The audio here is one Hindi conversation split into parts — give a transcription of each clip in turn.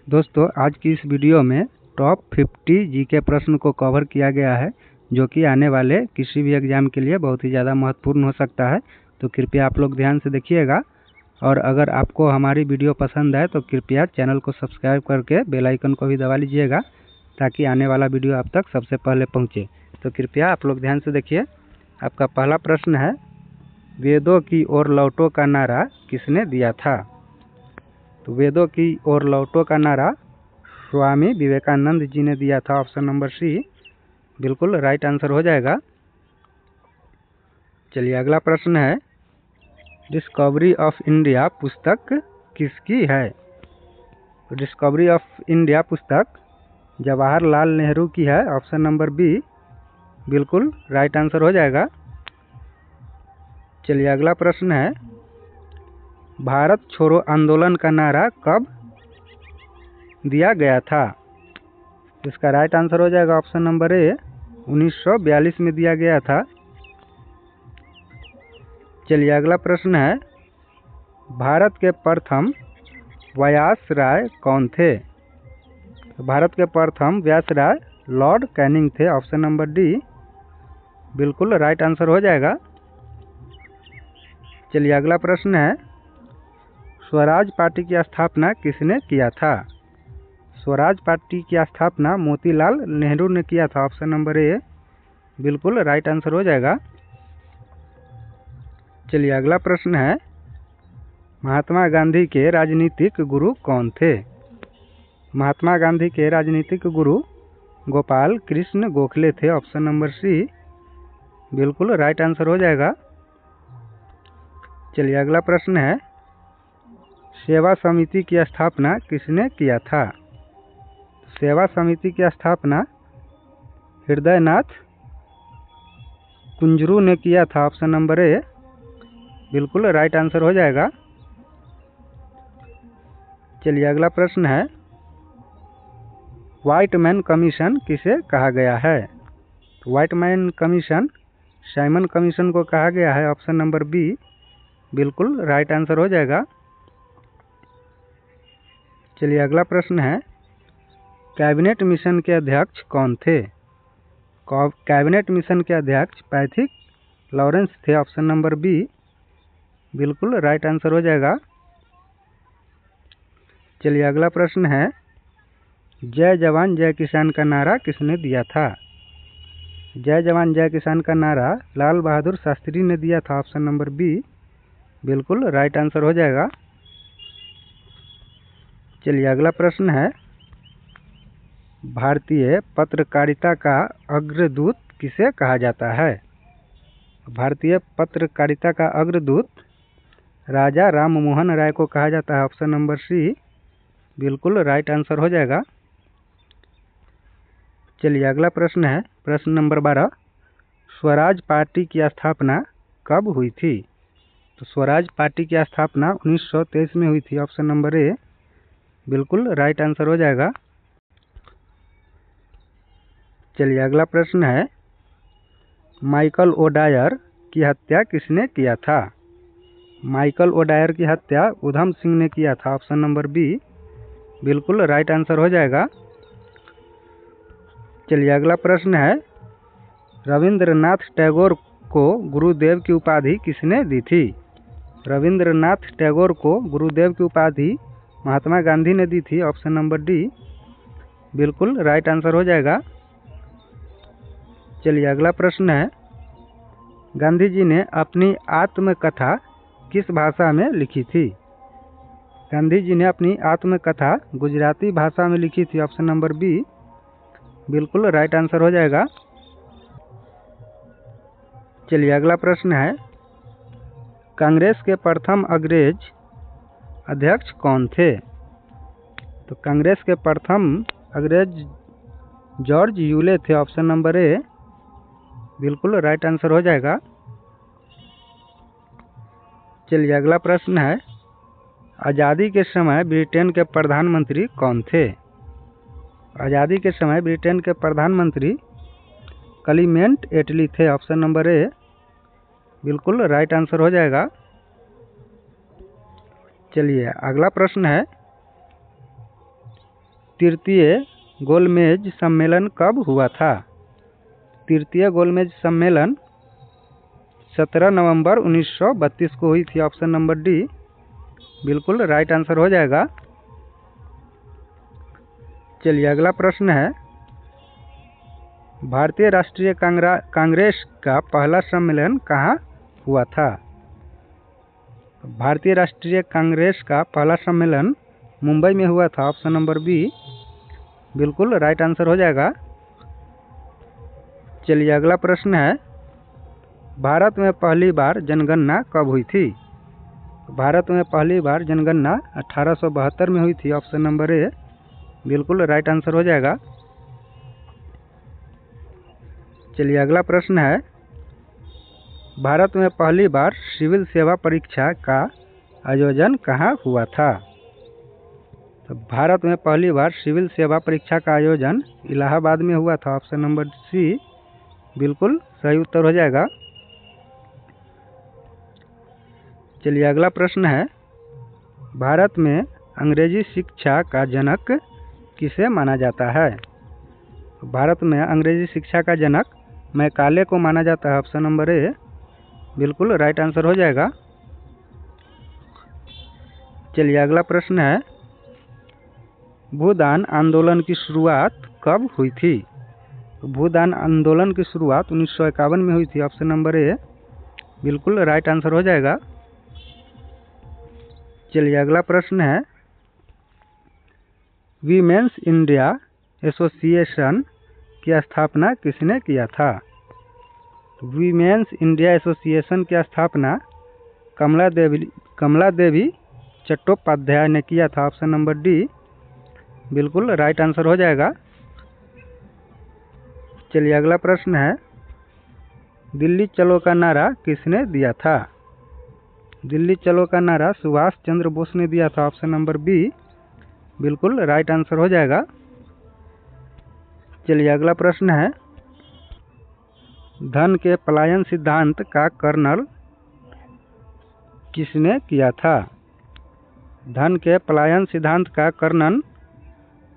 दोस्तों आज की इस वीडियो में टॉप 50 जीके प्रश्न को कवर किया गया है जो कि आने वाले किसी भी एग्जाम के लिए बहुत ही ज़्यादा महत्वपूर्ण हो सकता है। तो कृपया आप लोग ध्यान से देखिएगा और अगर आपको हमारी वीडियो पसंद आए तो कृपया चैनल को सब्सक्राइब करके बेल आइकन को भी दबा लीजिएगा ताकि आने वाला वीडियो आप तक सबसे पहले पहुँचे। तो कृपया आप लोग ध्यान से देखिए। आपका पहला प्रश्न है, वेदों की ओर लौटो का नारा किसने दिया था? तो वेदों की ओर लौटो का नारा स्वामी विवेकानंद जी ने दिया था। ऑप्शन नंबर सी बिल्कुल राइट आंसर हो जाएगा। चलिए अगला प्रश्न है, डिस्कवरी ऑफ इंडिया पुस्तक किसकी है? तो डिस्कवरी ऑफ इंडिया पुस्तक जवाहरलाल नेहरू की है। ऑप्शन नंबर बी बिल्कुल राइट आंसर हो जाएगा। चलिए अगला प्रश्न है, भारत छोड़ो आंदोलन का नारा कब दिया गया था? इसका राइट आंसर हो जाएगा ऑप्शन नंबर ए 1942 में दिया गया था। चलिए अगला प्रश्न है, भारत के प्रथम वायसराय कौन थे? तो भारत के प्रथम वायसराय लॉर्ड कैनिंग थे। ऑप्शन नंबर डी बिल्कुल राइट आंसर हो जाएगा। चलिए अगला प्रश्न है, स्वराज पार्टी की स्थापना किसने किया था? स्वराज पार्टी की स्थापना मोतीलाल नेहरू ने किया था। ऑप्शन नंबर ए बिल्कुल राइट आंसर हो जाएगा। चलिए अगला प्रश्न है, महात्मा गांधी के राजनीतिक गुरु कौन थे? महात्मा गांधी के राजनीतिक गुरु गोपाल कृष्ण गोखले थे। ऑप्शन नंबर सी बिल्कुल राइट आंसर हो जाएगा। चलिए अगला प्रश्न है, सेवा समिति की स्थापना किसने किया था? सेवा समिति की स्थापना हृदयनाथ कुंजरू ने किया था। ऑप्शन नंबर ए बिल्कुल राइट आंसर हो जाएगा। चलिए अगला प्रश्न है, व्हाइट मैन कमीशन किसे कहा गया है? White man commission Simon commission को कहा गया है। ऑप्शन नंबर बी बिल्कुल राइट आंसर हो जाएगा। चलिए अगला प्रश्न है, कैबिनेट मिशन के अध्यक्ष कौन थे? कैबिनेट मिशन के अध्यक्ष पैथिक लॉरेंस थे। ऑप्शन नंबर बी बिल्कुल राइट आंसर हो जाएगा। चलिए अगला प्रश्न है, जय जवान जय किसान का नारा किसने दिया था? जय जवान जय किसान का नारा लाल बहादुर शास्त्री ने दिया था। ऑप्शन नंबर बी बिल्कुल राइट आंसर हो जाएगा। चलिए अगला प्रश्न है, भारतीय पत्रकारिता का अग्रदूत किसे कहा जाता है? भारतीय पत्रकारिता का अग्रदूत राजा राम मोहन राय को कहा जाता है। ऑप्शन नंबर सी बिल्कुल राइट आंसर हो जाएगा। चलिए अगला प्रश्न है, प्रश्न नंबर 12, स्वराज पार्टी की स्थापना कब हुई थी? तो स्वराज पार्टी की स्थापना 1923 में हुई थी। ऑप्शन नंबर ए बिल्कुल राइट आंसर हो जाएगा। चलिए अगला प्रश्न है, माइकल ओडायर की हत्या किसने किया था? माइकल ओडायर की हत्या उधम सिंह ने किया था। ऑप्शन नंबर बी बिल्कुल राइट आंसर हो जाएगा। चलिए अगला प्रश्न है, रविंद्रनाथ टैगोर को गुरुदेव की उपाधि किसने दी थी? रविंद्रनाथ टैगोर को गुरुदेव की उपाधि महात्मा गांधी ने दी थी। ऑप्शन नंबर डी बिल्कुल राइट आंसर हो जाएगा। चलिए अगला प्रश्न है, गांधी जी ने अपनी आत्मकथा किस भाषा में लिखी थी? गांधी जी ने अपनी आत्मकथा गुजराती भाषा में लिखी थी। ऑप्शन नंबर बी बिल्कुल राइट आंसर हो जाएगा। चलिए अगला प्रश्न है, कांग्रेस के प्रथम अंग्रेज अध्यक्ष कौन थे? तो कांग्रेस के प्रथम अंग्रेज जॉर्ज यूले थे। ऑप्शन नंबर ए बिल्कुल राइट आंसर हो जाएगा। चलिए अगला प्रश्न है, आज़ादी के समय ब्रिटेन के प्रधानमंत्री कौन थे? आज़ादी के समय ब्रिटेन के प्रधानमंत्री क्लीमेंट एटली थे। ऑप्शन नंबर ए बिल्कुल राइट आंसर हो जाएगा। चलिए अगला प्रश्न है, तृतीय गोलमेज सम्मेलन कब हुआ था? तृतीय गोलमेज सम्मेलन 17 नवंबर 1932 को हुई थी। ऑप्शन नंबर डी बिल्कुल राइट आंसर हो जाएगा। चलिए अगला प्रश्न है, भारतीय राष्ट्रीय कांग्रेस का पहला सम्मेलन कहाँ हुआ था? भारतीय राष्ट्रीय कांग्रेस का पहला सम्मेलन मुंबई में हुआ था। ऑप्शन नंबर बी बिल्कुल राइट आंसर हो जाएगा। चलिए अगला प्रश्न है, भारत में पहली बार जनगणना कब हुई थी? भारत में पहली बार जनगणना 1872 में हुई थी। ऑप्शन नंबर ए बिल्कुल राइट आंसर हो जाएगा। चलिए अगला प्रश्न है, भारत में पहली बार सिविल सेवा परीक्षा का आयोजन कहाँ हुआ था? तो भारत में पहली बार सिविल सेवा परीक्षा का आयोजन इलाहाबाद में हुआ था। ऑप्शन नंबर सी बिल्कुल सही उत्तर हो जाएगा। चलिए अगला प्रश्न है, भारत में अंग्रेजी शिक्षा का जनक किसे माना जाता है? भारत में अंग्रेजी शिक्षा का जनक मैकाले को माना जाता है। ऑप्शन नंबर ए बिल्कुल राइट आंसर हो जाएगा। चलिए अगला प्रश्न है, भूदान आंदोलन की शुरुआत कब हुई थी? भूदान आंदोलन की शुरुआत 1951 में हुई थी। ऑप्शन नंबर ए बिल्कुल राइट आंसर हो जाएगा। चलिए अगला प्रश्न है, वीमेंस इंडिया एसोसिएशन की स्थापना किसने किया था? वीमेंस इंडिया एसोसिएशन की स्थापना कमला देवी चट्टोपाध्याय ने किया था। ऑप्शन नंबर डी बिल्कुल राइट आंसर हो जाएगा। चलिए अगला प्रश्न है, दिल्ली चलो का नारा किसने दिया था? दिल्ली चलो का नारा सुभाष चंद्र बोस ने दिया था। ऑप्शन नंबर बी बिल्कुल राइट आंसर हो जाएगा। चलिए अगला प्रश्न है, धन के पलायन सिद्धांत का कर्नल किसने किया था? धन के पलायन सिद्धांत का कर्नल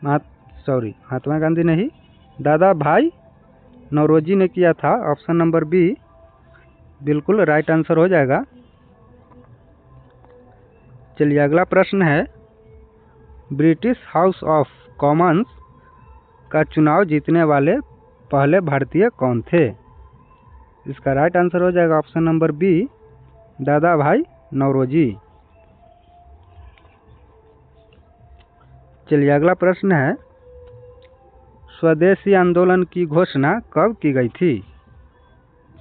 महात्मा गांधी नहीं, दादा भाई नौरोजी ने किया था। ऑप्शन नंबर बी बिल्कुल राइट आंसर हो जाएगा। चलिए अगला प्रश्न है, ब्रिटिश हाउस ऑफ कॉमन्स का चुनाव जीतने वाले पहले भारतीय कौन थे? इसका राइट आंसर हो जाएगा ऑप्शन नंबर बी दादा भाई नौरोजी। चलिए अगला प्रश्न है, स्वदेशी आंदोलन की घोषणा कब की गई थी?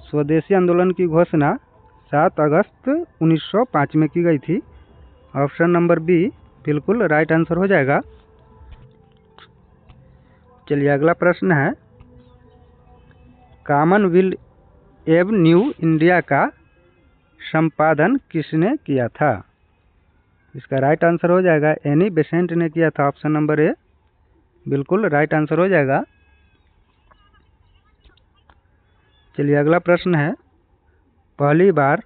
स्वदेशी आंदोलन की घोषणा 7 अगस्त 1905 में की गई थी। ऑप्शन नंबर बी बिल्कुल राइट आंसर हो जाएगा। चलिए अगला प्रश्न है, कॉमनवेल्थ एवेन्यू इंडिया का संपादन किसने किया था? इसका राइट आंसर हो जाएगा एनी बेसेंट ने किया था। ऑप्शन नंबर ए बिल्कुल राइट आंसर हो जाएगा। चलिए अगला प्रश्न है, पहली बार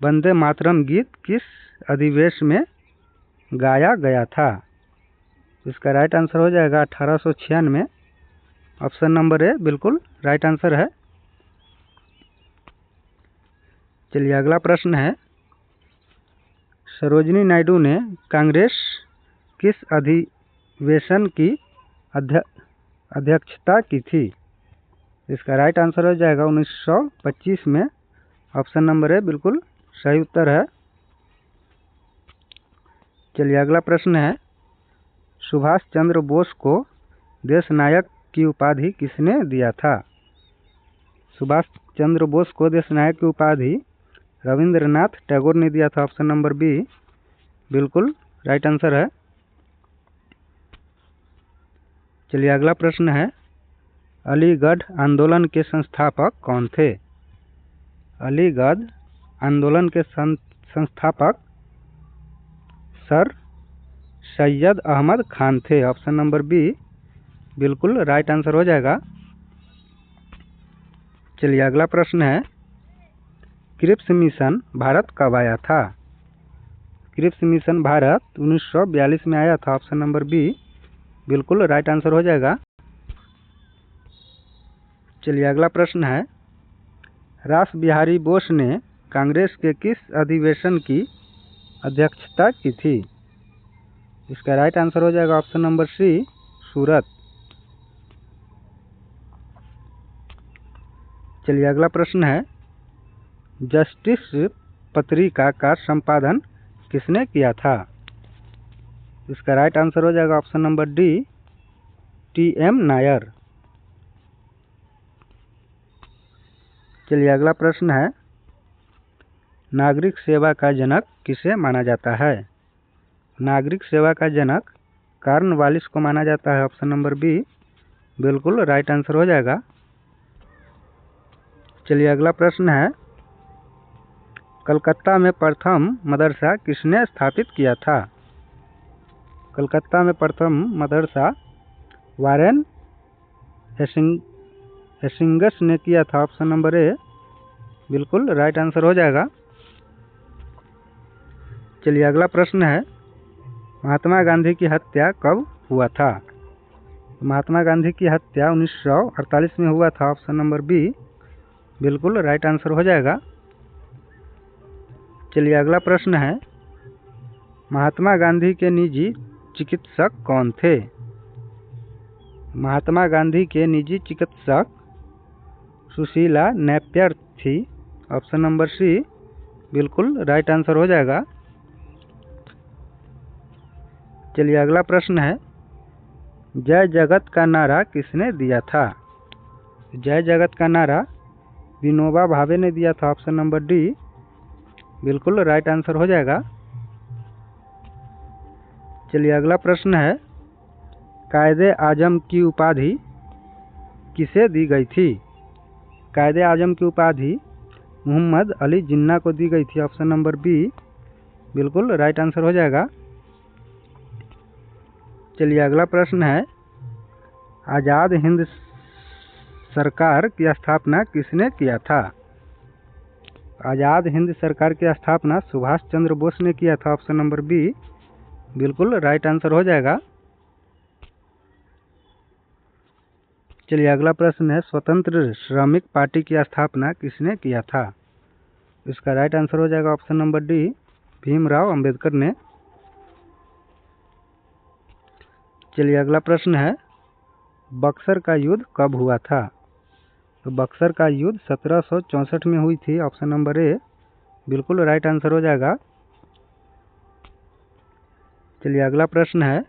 वंदे मातरम गीत किस अधिवेशन में गाया गया था? इसका राइट आंसर हो जाएगा 1896। ऑप्शन नंबर ए बिल्कुल राइट आंसर है। चलिए अगला प्रश्न है, सरोजिनी नायडू ने कांग्रेस किस अधिवेशन की अध्यक्षता की थी? इसका राइट आंसर हो जाएगा 1925 में। ऑप्शन नंबर ए बिल्कुल सही उत्तर है। चलिए अगला प्रश्न है, सुभाष चंद्र बोस को देश नायक की उपाधि किसने दिया था? सुभाष चंद्र बोस को देश नायक की उपाधि रविंद्रनाथ टैगोर ने दिया था। ऑप्शन नंबर बी बिल्कुल राइट आंसर है। चलिए अगला प्रश्न है, अलीगढ़ आंदोलन के संस्थापक कौन थे? अलीगढ़ आंदोलन के संस्थापक सर सैयद अहमद खान थे। ऑप्शन नंबर बी बिल्कुल राइट आंसर हो जाएगा। चलिए अगला प्रश्न है, क्रिप्स मिशन भारत कब आया था? क्रिप्स मिशन भारत 1942 में आया था। ऑप्शन नंबर बी बिल्कुल राइट आंसर हो जाएगा। चलिए अगला प्रश्न है, रास बिहारी बोस ने कांग्रेस के किस अधिवेशन की अध्यक्षता की थी? इसका राइट आंसर हो जाएगा ऑप्शन नंबर सी, सूरत। चलिए अगला प्रश्न है, जस्टिस पत्रिका का संपादन किसने किया था? इसका राइट आंसर हो जाएगा option number D, T M. Nair. चलिए अगला प्रश्न है, नागरिक सेवा का जनक किसे माना जाता है? नागरिक सेवा का जनक कॉर्नवालिस को माना जाता है, ऑप्शन नंबर बी, बिल्कुल राइट आंसर हो जाएगा। चलिए अगला प्रश्न है, कलकत्ता में प्रथम मदरसा किसने स्थापित किया था? कलकत्ता में प्रथम मदरसा वारेन हेस्टिंग्स ने किया था, ऑप्शन नंबर ए, बिल्कुल राइट आंसर हो जाएगा। चलिए अगला प्रश्न है, महात्मा गांधी की हत्या कब हुआ था? महात्मा गांधी की हत्या 1948 में हुआ था, ऑप्शन नंबर बी, बिल्कुल राइट आंसर हो जाएगा। चलिए अगला प्रश्न है, महात्मा गांधी के निजी चिकित्सक कौन थे? महात्मा गांधी के निजी चिकित्सक सुशीला नेपियर थी, ऑप्शन नंबर सी, बिल्कुल राइट आंसर हो जाएगा। चलिए अगला प्रश्न है, जय जगत का नारा किसने दिया था? जय जगत का नारा विनोबा भावे ने दिया था, ऑप्शन नंबर डी, बिल्कुल राइट आंसर हो जाएगा। चलिए अगला प्रश्न है, कायदे आजम की उपाधि किसे दी गई थी? कायदे आजम की उपाधि मोहम्मद अली जिन्ना को दी गई थी, ऑप्शन नंबर बी, बिल्कुल राइट आंसर हो जाएगा। चलिए अगला प्रश्न है, आज़ाद हिंद सरकार की स्थापना किसने किया था? आज़ाद हिंद सरकार की स्थापना सुभाष चंद्र बोस ने किया था, ऑप्शन नंबर बी, बिल्कुल राइट आंसर हो जाएगा। चलिए अगला प्रश्न है, स्वतंत्र श्रमिक पार्टी की स्थापना किसने किया था? इसका राइट आंसर हो जाएगा option number D, Bhimrao Ambedkar ने। चलिए अगला प्रश्न है, बक्सर का युद्ध कब हुआ था? तो बक्सर का युद्ध 1764 में हुई थी, ऑप्शन नंबर ए, बिल्कुल राइट आंसर हो जाएगा। चलिए अगला प्रश्न है,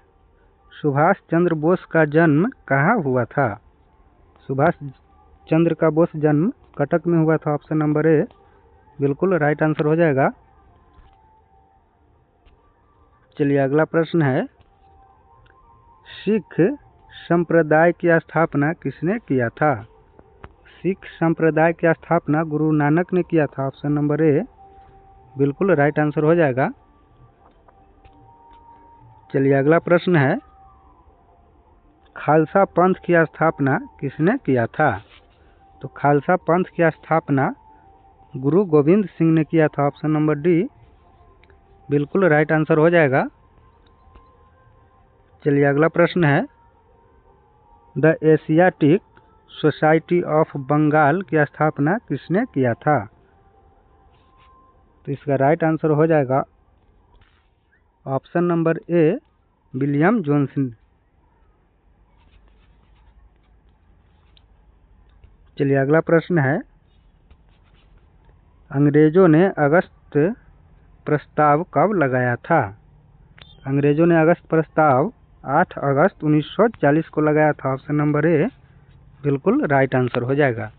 सुभाष चंद्र बोस का जन्म कहाँ हुआ था? सुभाष चंद्र का बोस जन्म कटक में हुआ था, ऑप्शन नंबर ए, बिल्कुल राइट आंसर हो जाएगा। चलिए अगला प्रश्न है, सिख संप्रदाय की स्थापना किसने किया था? सिख संप्रदाय की स्थापना गुरु नानक ने किया था, ऑप्शन नंबर ए, बिल्कुल राइट आंसर हो जाएगा। चलिए अगला प्रश्न है, खालसा पंथ की स्थापना किसने किया था? तो खालसा पंथ की स्थापना गुरु गोविंद सिंह ने किया था, ऑप्शन नंबर डी, बिल्कुल राइट आंसर हो जाएगा। चलिए अगला प्रश्न है, the Asiatic Society of Bengal की स्थापना किसने किया था? तो इसका राइट आंसर हो जाएगा option number A, William Jones. चलिए अगला प्रश्न है, अंग्रेजों ने अगस्त प्रस्ताव कब लगाया था? अंग्रेजों ने अगस्त प्रस्ताव 8 अगस्त 1940 को लगाया था, ऑप्शन नंबर ए, बिल्कुल राइट आंसर हो जाएगा।